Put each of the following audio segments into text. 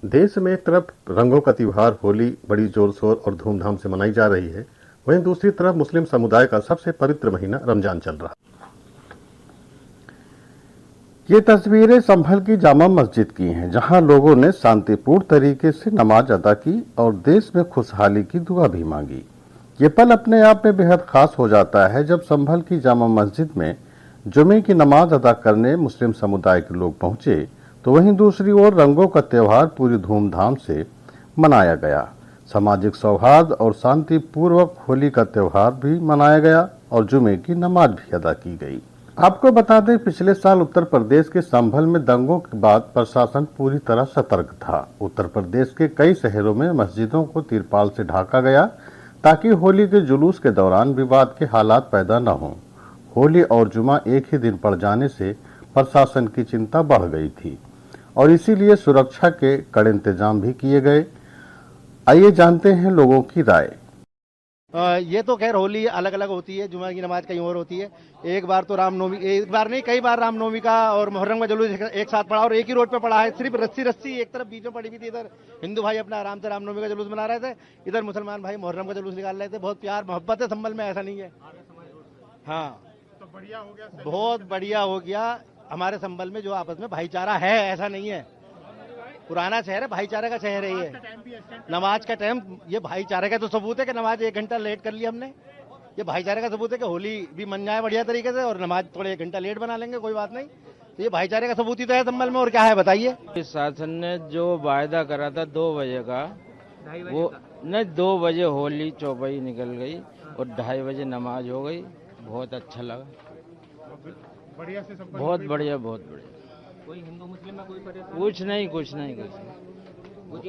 देश में एक तरफ रंगों का त्योहार होली बड़ी जोर शोर और धूमधाम से मनाई जा रही है, वहीं दूसरी तरफ मुस्लिम समुदाय का सबसे पवित्र महीना रमजान चल रहा है। ये तस्वीरें संभल की जामा मस्जिद की हैं, जहां लोगों ने शांतिपूर्ण तरीके से नमाज अदा की और देश में खुशहाली की दुआ भी मांगी। ये पल अपने आप में बेहद खास हो जाता है जब संभल की जामा मस्जिद में जुमे की नमाज अदा करने मुस्लिम समुदाय के लोग पहुंचे, तो वहीं दूसरी ओर रंगों का त्योहार पूरी धूमधाम से मनाया गया। सामाजिक सौहार्द और शांतिपूर्वक होली का त्योहार भी मनाया गया और जुमे की नमाज भी अदा की गई। आपको बता दें, पिछले साल उत्तर प्रदेश के संभल में दंगों के बाद प्रशासन पूरी तरह सतर्क था। उत्तर प्रदेश के कई शहरों में मस्जिदों को तिरपाल से ढका गया ताकि होली के जुलूस के दौरान विवाद के हालात पैदा न हों। होली और जुमा एक ही दिन पड़ जाने से प्रशासन की चिंता बढ़ गई थी और इसीलिए सुरक्षा के कड़े इंतजाम भी किए गए। आइए जानते हैं लोगों की राय। ये तो खैर होली अलग अलग होती है, जुमा की नमाज कहीं और होती है। एक बार तो रामनवमी, एक बार नहीं कई बार रामनवमी का और मुहर्रम का जुलूस एक साथ पड़ा और एक ही रोड पे पड़ा है। सिर्फ रस्सी एक तरफ बीच में पड़ी हुई थी। इधर हिंदू भाई अपना आराम से रामनवमी का जुलूस मना रहे थे, इधर मुसलमान भाई मुहर्रम का जुलूस निकाल रहे थे। बहुत प्यार मोहब्बत है संभल में, ऐसा नहीं है। हाँ, तो बढ़िया हो गया, बहुत बढ़िया हो गया। हमारे संभल में जो आपस में भाईचारा है, ऐसा नहीं है। पुराना शहर है, भाईचारे का शहर है ये। नमाज का टाइम, ये भाईचारे का तो सबूत है कि नमाज 1 घंटा लेट कर ली हमने। ये भाईचारे का सबूत है कि होली भी मन जाए बढ़िया तरीके से और नमाज थोड़े 1 घंटा लेट बना लेंगे, कोई बात नहीं। तो ये भाईचारे का सबूत ही तो है संभल में, और क्या है बताइए। शासन ने जो वायदा करा था 2 बजे का, वो नहीं 2 बजे होली चौपाई निकल गई और 2:30 बजे नमाज हो गई। बहुत अच्छा लगा, बढ़िया से सब बहुत बढ़िया, बहुत बढ़िया। कोई हिंदू मुस्लिम में कोई परेशानी? कुछ नहीं।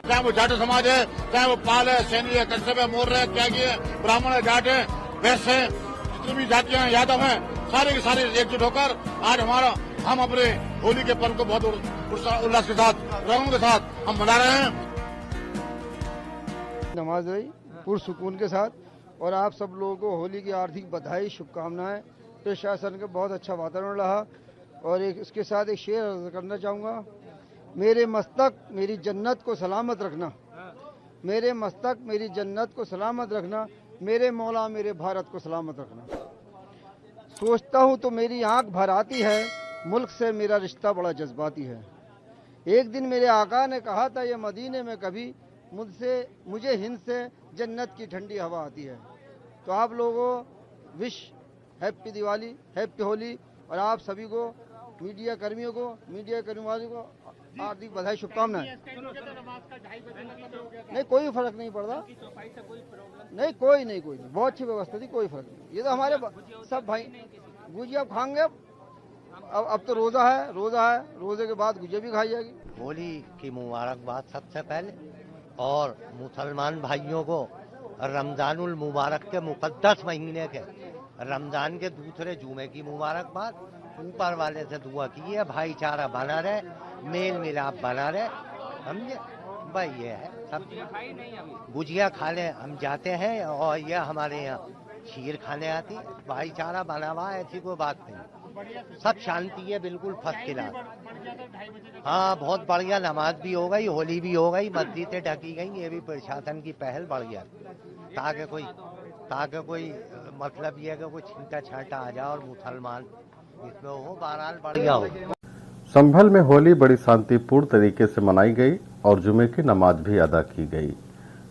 चाहे वो जाट समाज है, चाहे वो पाल है, सैनी है, कश्यप है, मोर है, त्यागी है, ब्राह्मण है, जाट है, वैश्य है, जितनी भी जातियां हैं, यादव हैं, सारे के सारे एकजुट होकर आज हम अपने होली के पर्व को बहुत उल्लास के साथ, रंगों के साथ हम मना रहे हैं। नमाज हुई पुरसुकून के साथ और आप सब लोगों को होली की हार्दिक बधाई, शुभकामनाएं। प्रशासन का बहुत अच्छा वातावरण रहा और इसके साथ एक शेर अर्ज करना चाहूँगा। मेरे मस्तक मेरी जन्नत को सलामत रखना, मेरे मस्तक मेरी जन्नत को सलामत रखना, मेरे मौला मेरे भारत को सलामत रखना। सोचता हूँ तो मेरी आंख भर आती है, मुल्क से मेरा रिश्ता बड़ा जज्बाती है। एक दिन मेरे आका ने कहा था, ये मदीने में कभी मुझे हिंद से जन्नत की ठंडी हवा आती है। तो आप लोगों wish happy Diwali, happy Holi, और आप सभी को मीडिया कर्मियों को हार्दिक बधाई, शुभकामनाएं। नहीं, कोई फर्क नहीं पड़ता, नहीं कोई बहुत अच्छी व्यवस्था थी, कोई फर्क नहीं। ये तो हमारे सब भाई गुजिया खाएंगे। अब तो रोजा है, रोजे के बाद गुजिया भी खाई जाएगी। होली की मुबारकबाद सबसे पहले, और मुसलमान भाइयों को रमजानुल मुबारक के मुकद्दस महीने के रमजान के दूसरे जुमे की मुबारकबाद। ऊपर वाले से दुआ की है भाईचारा बना रहे, मेल मिलाप बना रहे, समझे भाई। ये है सब गुजिया खाने हम जाते हैं और ये हमारे यहाँ खीर खाने आती है। भाईचारा बना हुआ, ऐसी कोई बात नहीं, सब शांति है, बिल्कुल फर्स्ट क्लास। हाँ, बहुत बढ़िया। नमाज भी हो गई, होली भी हो गई, मस्जिदें ढकी गई। ये भी प्रशासन की पहल बढ़िया, ताकि कोई मतलब ये है कि कोई छींटा छाटा आ जाए और मुसलमान इसमें हो, बहरहाल बढ़िया हो। संभल में होली बड़ी शांतिपूर्ण तरीके से मनाई गई और जुमे की नमाज भी अदा की गई।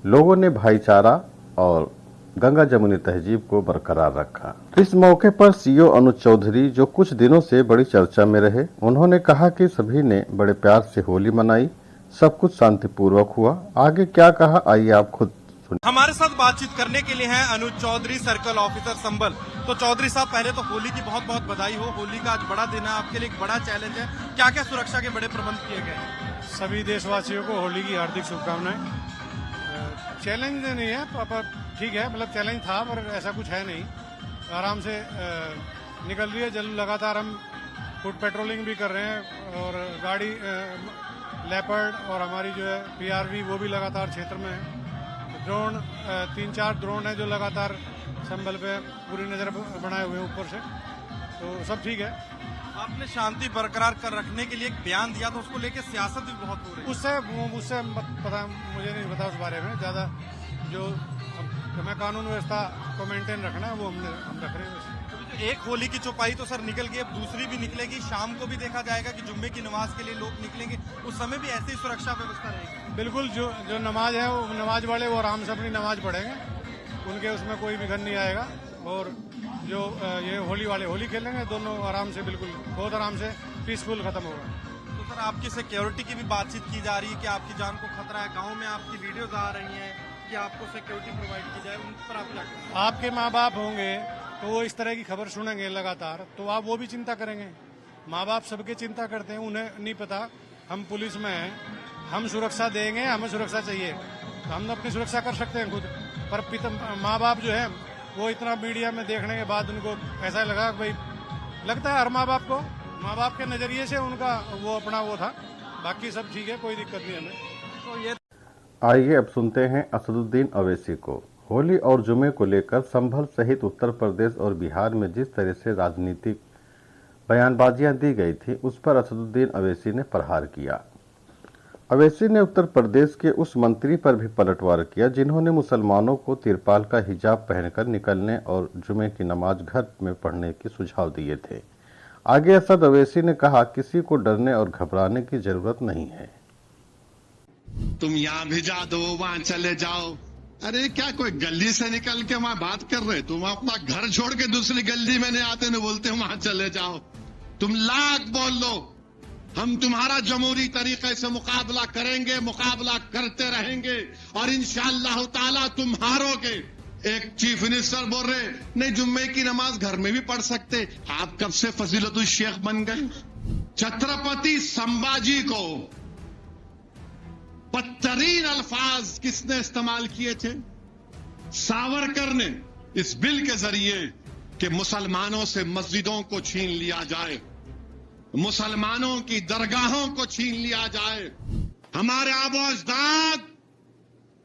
लोगों ने भाईचारा और गंगा जमुनी तहजीब को बरकरार रखा। इस मौके पर सीओ अनुज चौधरी, जो कुछ दिनों से बड़ी चर्चा में रहे, उन्होंने कहा कि सभी ने बड़े प्यार से होली मनाई, सब कुछ शांतिपूर्वक हुआ। आगे क्या कहा, आइए आप खुद सुनिए। हमारे साथ बातचीत करने के लिए हैं अनुज चौधरी, सर्कल ऑफिसर संभल। तो चौधरी साहब, पहले तो होली की बहुत बहुत बधाई हो। होली का आज बड़ा दिन है, आपके लिए एक बड़ा चैलेंज है। क्या क्या सुरक्षा के बड़े प्रबंध किए गए हैं? सभी देशवासियों को होली की हार्दिक शुभकामनाएं। चैलेंज नहीं है, ठीक है, मतलब चैलेंज था पर ऐसा कुछ है नहीं, आराम से निकल रही है। जल लगातार हम फुट पेट्रोलिंग भी कर रहे हैं और गाड़ी लेपर्ड और हमारी जो है PRV वो भी लगातार क्षेत्र में है। ड्रोन 3-4 ड्रोन है जो लगातार संभल पे पूरी नजर बनाए हुए हैं ऊपर से, तो सब ठीक है। आपने शांति बरकरार कर रखने के लिए एक बयान दिया तो उसको लेकर सियासत भी बहुत हो रही है। उससे पता, मुझे नहीं पता उस बारे में ज्यादा। जो हमें कानून व्यवस्था को मेंटेन रखना है वो हम रख रहे हैं। एक होली की चौपाई तो सर निकल गई, अब दूसरी भी निकलेगी। शाम को भी देखा जाएगा कि जुम्मे की नमाज के लिए लोग निकलेंगे, उस समय भी ऐसी सुरक्षा व्यवस्था रहेगी। बिल्कुल, जो नमाज है वो नमाज वाले वो आराम से अपनी नमाज पढ़ेंगे, उनके उसमें कोई विघन नहीं आएगा। और जो ये होली वाले होली खेलेंगे, दोनों आराम से, बिल्कुल बहुत आराम से पीसफुल खत्म होगा। तो सर आपकी सिक्योरिटी की भी बातचीत की जा रही है कि आपकी जान को खतरा है, गाँव में आपकी वीडियोज आ रही है कि आपको सिक्योरिटी प्रोवाइड की जाए, उन पर आप क्या करेंगे? आपके माँ बाप होंगे तो वो इस तरह की खबर सुनेंगे लगातार, तो आप वो भी चिंता करेंगे। माँ बाप सबके चिंता करते हैं, उन्हें नहीं पता हम पुलिस में हैं, हम सुरक्षा देंगे, हमें सुरक्षा चाहिए तो हम अपनी सुरक्षा कर सकते हैं खुद। पर माँ बाप जो है वो इतना मीडिया में देखने के बाद उनको ऐसा लगा कि भाई, लगता है हर माँ बाप को, माँ बाप के नजरिए से उनका वो अपना वो था। बाकी सब ठीक है, कोई दिक्कत नहीं हमें। तो ये आइए अब सुनते हैं असदुद्दीन अवैसी को। होली और जुमे को लेकर संभल सहित उत्तर प्रदेश और बिहार में जिस तरह से राजनीतिक बयानबाजियां दी गई थी, उस पर असदुद्दीन अवैसी ने प्रहार किया। अवैसी ने उत्तर प्रदेश के उस मंत्री पर भी पलटवार किया जिन्होंने मुसलमानों को तिरपाल का हिजाब पहनकर निकलने और जुमे की नमाज घर में पढ़ने के सुझाव दिए थे। आगे असद अवैसी ने कहा, किसी को डरने और घबराने की जरूरत नहीं है। तुम यहाँ भिजा दो, वहाँ चले जाओ। अरे क्या कोई गली से निकल के वहाँ बात कर रहे? तुम अपना घर छोड़ के दूसरी गली में नहीं आते, न बोलते वहाँ चले जाओ। तुम लाख बोल लो, हम तुम्हारा जमहूरी तरीके से मुकाबला करेंगे, मुकाबला करते रहेंगे और इंशाअल्लाह ताला तुम हारोगे। एक चीफ मिनिस्टर बोल रहे नहीं जुम्मे की नमाज घर में भी पढ़ सकते। आप कब से फजीलतुल शेख बन गए? छत्रपति संभाजी को बदतरीन अल्फाज किसने इस्तेमाल किए थे? सावरकर ने इस बिल के जरिए कि मुसलमानों से मस्जिदों को छीन लिया जाए, मुसलमानों की दरगाहों को छीन लिया जाए। हमारे आबो अजदाद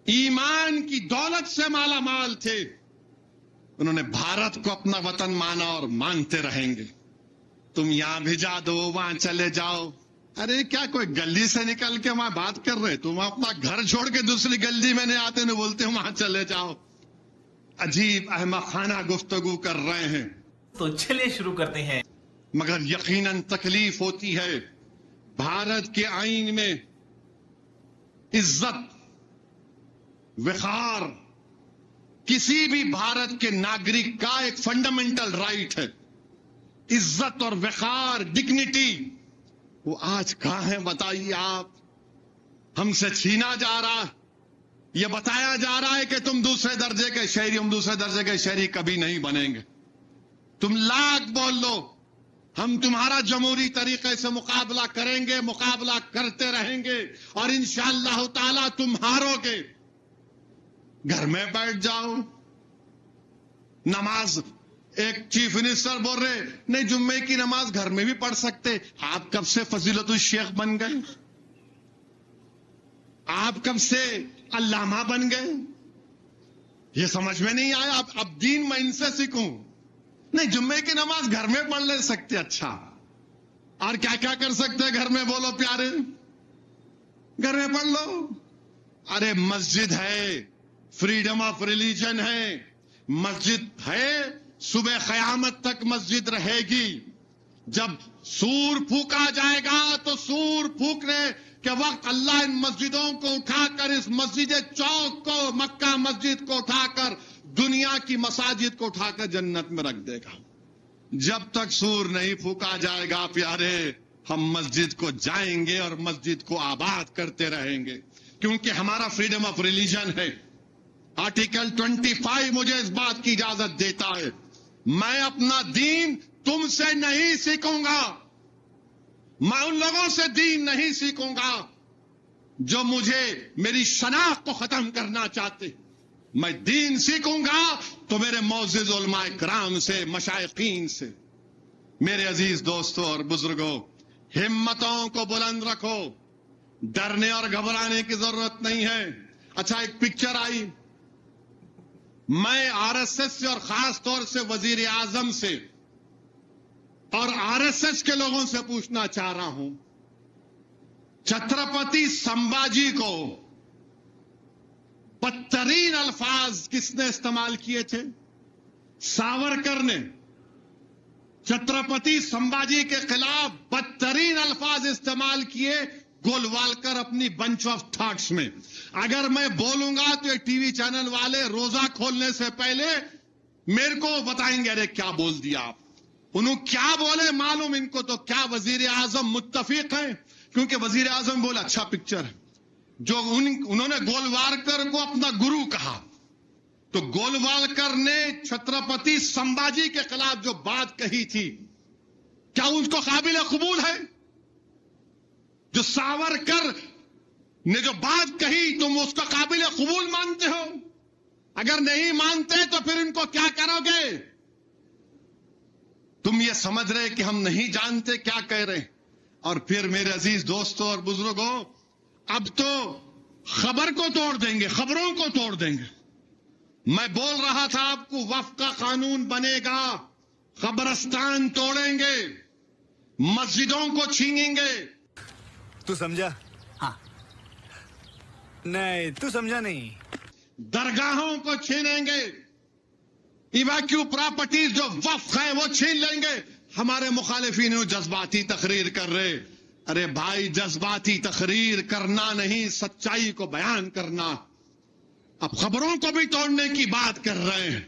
ईमान की दौलत से माला माल थे, उन्होंने भारत को अपना वतन माना और मानते रहेंगे। तुम यहां भिजा दो, वहां चले जाओ। अरे क्या कोई गली से निकल के वहां बात कर रहे? तुम अपना घर छोड़ के दूसरी गली में नहीं आते, न बोलते वहां चले जाओ। अजीब अहमखाना गुफ्तगू कर रहे हैं। तो चलिए शुरू करते हैं। मगर यकीनन तकलीफ होती है। भारत के आईन में इज्जत, विकार किसी भी भारत के नागरिक का एक फंडामेंटल राइट है। इज्जत और विकार, डिग्निटी, वो आज कहां है बताइए आप? हमसे छीना जा रहा है। यह बताया जा रहा है कि तुम दूसरे दर्जे के शहरी, हम दूसरे दर्जे के शहरी कभी नहीं बनेंगे। तुम लाख बोल लो, हम तुम्हारा जमहूरी तरीके से मुकाबला करेंगे, मुकाबला करते रहेंगे और इंशाअल्लाह ताला तुम हारोगे। घर में बैठ जाओ, नमाज, एक चीफ मिनिस्टर बोल रहे नहीं जुम्मे की नमाज घर में भी पढ़ सकते। आप कब से फजीलतुल शेख बन गए? आप कब से अल्लामा बन गए? ये समझ में नहीं आया। अब दीन मैं इनसे सीखूं? नहीं, जुम्मे की नमाज घर में पढ़ ले सकते। अच्छा, और क्या क्या कर सकते हैं घर में? बोलो प्यारे, घर में पढ़ लो। अरे मस्जिद है, फ्रीडम ऑफ रिलीजन है, मस्जिद है, सुबह क़यामत तक मस्जिद रहेगी। जब सूर फूका जाएगा तो सूर फूकने के वक्त अल्लाह इन मस्जिदों को उठाकर, इस मस्जिद चौक को, मक्का मस्जिद को उठाकर, दुनिया की मसाजिद को उठाकर जन्नत में रख देगा। जब तक सूर नहीं फूका जाएगा प्यारे, हम मस्जिद को जाएंगे और मस्जिद को आबाद करते रहेंगे, क्योंकि हमारा फ्रीडम ऑफ रिलीजन है। आर्टिकल 25 मुझे इस बात की इजाजत देता है, मैं अपना दीन तुमसे नहीं सीखूंगा, मैं उन लोगों से दीन नहीं सीखूंगा जो मुझे, मेरी शनाख्त को खत्म करना चाहते। मैं दीन सीखूंगा तो मेरे मौजूद उलमाए किराम से, मशाइखीन से। मेरे अजीज दोस्तों और बुजुर्गों, हिम्मतों को बुलंद रखो, डरने और घबराने की जरूरत नहीं है। अच्छा, एक पिक्चर आई, मैं आरएसएस से और खास तौर से वजीर आजम से और आरएसएस के लोगों से पूछना चाह रहा हूं, छत्रपति संभाजी को बदतरीन अल्फाज किसने इस्तेमाल किए थे? सावरकर ने छत्रपति संभाजी के खिलाफ बदतरीन अल्फाज इस्तेमाल किए गोलवालकर अपनी बंच ऑफ थॉट्स में। अगर मैं बोलूंगा तो ये टीवी चैनल वाले रोजा खोलने से पहले मेरे को बताएंगे, अरे क्या बोल दिया आप। उन्होंने क्या बोले मालूम इनको तो, क्या वजीर आजम मुत्तफिक है? क्योंकि वजीर आजम बोला अच्छा पिक्चर है। जो उन्होंने गोलवालकर को अपना गुरु कहा, तो गोलवालकर ने छत्रपति संभाजी के खिलाफ जो बात कही थी, क्या उसको काबिल कबूल है? जो सावरकर ने जो बात कही तुम उसको काबिल कबूल मानते हो? अगर नहीं मानते तो फिर इनको क्या करोगे? तुम ये समझ रहे कि हम नहीं जानते क्या कह रहे हैं। और फिर मेरे अजीज दोस्तों और बुजुर्गों, अब तो खबर को तोड़ देंगे, खबरों को तोड़ देंगे। मैं बोल रहा था आपको वक्फ का कानून बनेगा, कब्रिस्तान तोड़ेंगे, मस्जिदों को छीनेंगे। तू समझा? हाँ। नहीं, तू समझा नहीं। दरगाहों को छीनेंगे, इवैक्यू प्रॉपर्टीज जो वक्फ है वो छीन लेंगे। हमारे मुखालिफिन जज्बाती तकरीर कर रहे। अरे भाई, जज्बाती तकरीर करना नहीं, सच्चाई को बयान करना। अब खबरों को भी तोड़ने की बात कर रहे हैं।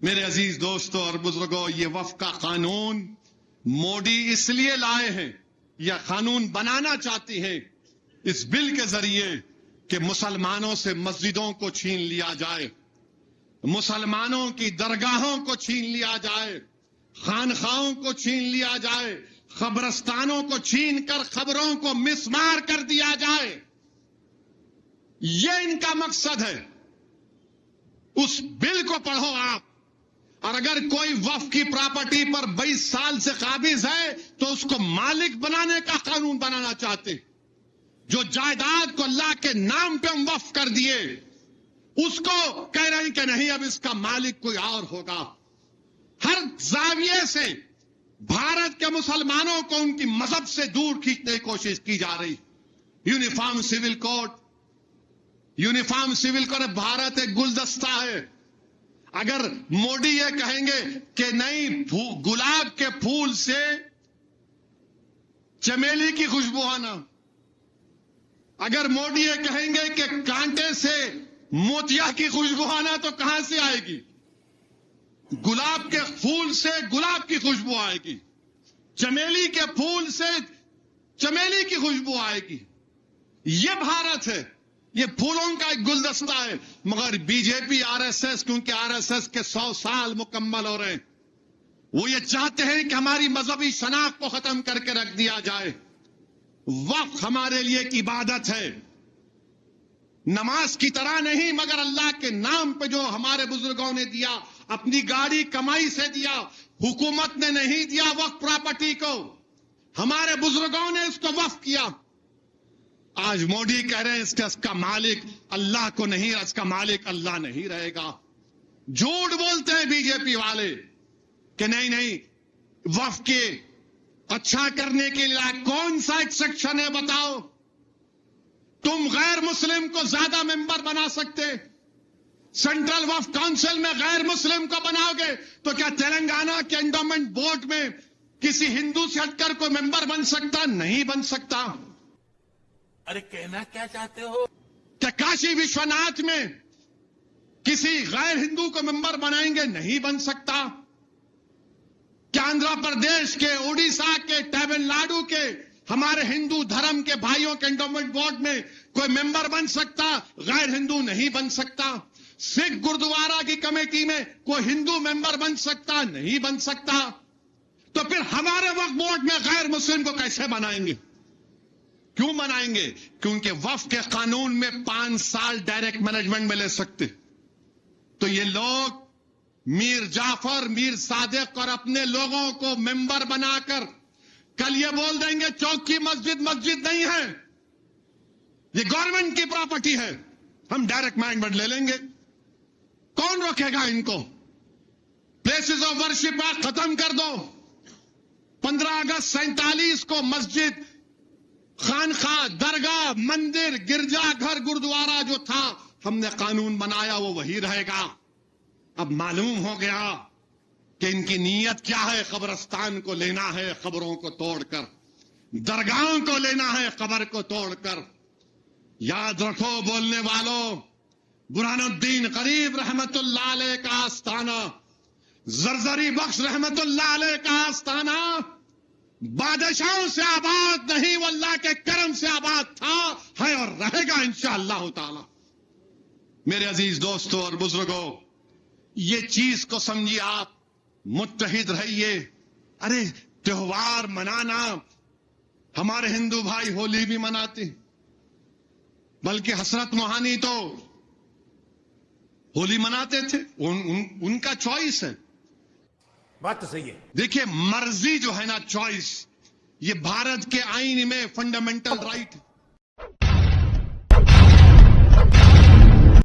मेरे अजीज दोस्तों और बुजुर्गों, ये वक्फ का कानून मोदी इसलिए लाए हैं, यह कानून बनाना चाहती हैं इस बिल के जरिए कि मुसलमानों से मस्जिदों को छीन लिया जाए, मुसलमानों की दरगाहों को छीन लिया जाए, खानखाओं को छीन लिया जाए, कब्रिस्तानों को छीन कर खबरों को मिसमार कर दिया जाए। यह इनका मकसद है। उस बिल को पढ़ो आप, और अगर कोई वक्फ की प्रॉपर्टी पर 22 साल से काबिज है तो उसको मालिक बनाने का कानून बनाना चाहते। जो जायदाद को अल्लाह के नाम पे हम वक्फ कर दिए, उसको कह रहे हैं कि नहीं, अब इसका मालिक कोई और होगा। हर जाविये से भारत के मुसलमानों को उनकी मजहब से दूर खींचने की कोशिश की जा रही। Uniform civil code, uniform civil code, Bharat एक गुलदस्ता है। अगर मोदी ये कहेंगे कि नहीं, गुलाब के फूल से चमेली की खुशबू आना, अगर मोदी ये कहेंगे कि कांटे से मोतिया की खुशबू आना, तो कहां से आएगी? गुलाब के फूल से गुलाब की खुशबू आएगी, चमेली के फूल से चमेली की खुशबू आएगी। यह भारत है, ये फूलों का एक गुलदस्ता है। मगर बीजेपी, आरएसएस, क्योंकि आरएसएस के 100 साल मुकम्मल हो रहे हैं, वो ये चाहते हैं कि हमारी मजहबी शनाख्त को खत्म करके रख दिया जाए। वक्फ हमारे लिए एक इबादत है, नमाज की तरह नहीं, मगर अल्लाह के नाम पे जो हमारे बुजुर्गों ने दिया, अपनी गाड़ी कमाई से दिया, हुकूमत ने नहीं दिया वक्फ प्रॉपर्टी को, हमारे बुजुर्गों ने इसको वक्फ किया। आज मोदी कह रहे हैं इसका मालिक अल्लाह को नहीं, इसका मालिक अल्लाह नहीं रहेगा। झूठ बोलते हैं बीजेपी वाले कि नहीं नहीं, वक्फ के अच्छा करने के लिए कौन सा एक सेक्शन है बताओ? तुम गैर मुस्लिम को ज्यादा मेंबर बना सकते, सेंट्रल वक्फ काउंसिल में गैर मुस्लिम को बनाओगे तो क्या तेलंगाना के एंडोमेंट बोर्ड में किसी हिंदू से हटकर कोई मेंबर बन सकता? नहीं बन सकता। अरे कहना क्या चाहते हो? क्या काशी विश्वनाथ में किसी गैर हिंदू को मेंबर बनाएंगे? नहीं बन सकता। क्या आंध्र प्रदेश के, उड़ीसा के, तमिलनाडु के हमारे हिंदू धर्म के भाइयों के एंडोमेंट बोर्ड में कोई मेंबर बन सकता? गैर हिंदू नहीं बन सकता। सिख गुरुद्वारा की कमेटी में कोई हिंदू मेंबर बन सकता? नहीं बन सकता। तो फिर हमारे वक्फ बोर्ड में गैर मुस्लिम को कैसे बनाएंगे? क्यों बनाएंगे? क्योंकि वक्फ के कानून में 5 साल डायरेक्ट मैनेजमेंट में ले सकते। तो ये लोग मीर जाफर, मीर सादिक और अपने लोगों को मेंबर बनाकर कल ये बोल देंगे चौकी मस्जिद मस्जिद नहीं है, ये गवर्नमेंट की प्रॉपर्टी है, हम डायरेक्ट मैनेजमेंट ले लेंगे। कौन रोकेगा इनको? प्लेसेस ऑफ वर्शिप खत्म कर दो, 15 अगस्त 47 को मस्जिद, खानखा, दरगाह, मंदिर, गिरजाघर, गुरुद्वारा जो था, हमने कानून बनाया वो वही रहेगा। अब मालूम हो गया कि इनकी नीयत क्या है। कब्रिस्तान को लेना है कब्रों को तोड़कर, दरगाहों को लेना है कब्र को तोड़कर। याद रखो बोलने वालों, बुरहानुद्दीन गरीब रहमतुल्लाह अलैह का आस्थाना, जरजरी बख्श रहमतुल्लाह अलैह का आस्थाना बादशाहों से आबाद नहीं, वो अल्लाह के करम से आबाद था, है और रहेगा इंशाअल्लाह ताला। मेरे अजीज दोस्तों और बुजुर्गों, ये चीज को समझिए, आप मुत्तहिद रहिए। अरे त्योहार मनाना, हमारे हिंदू भाई होली भी मनाते, बल्कि हसरत मोहानी तो होली मनाते थे, उनका चॉइस है। बात तो सही है। देखिए, मर्जी जो है ना, चॉइस, ये भारत के आईन में फंडामेंटल राइट है।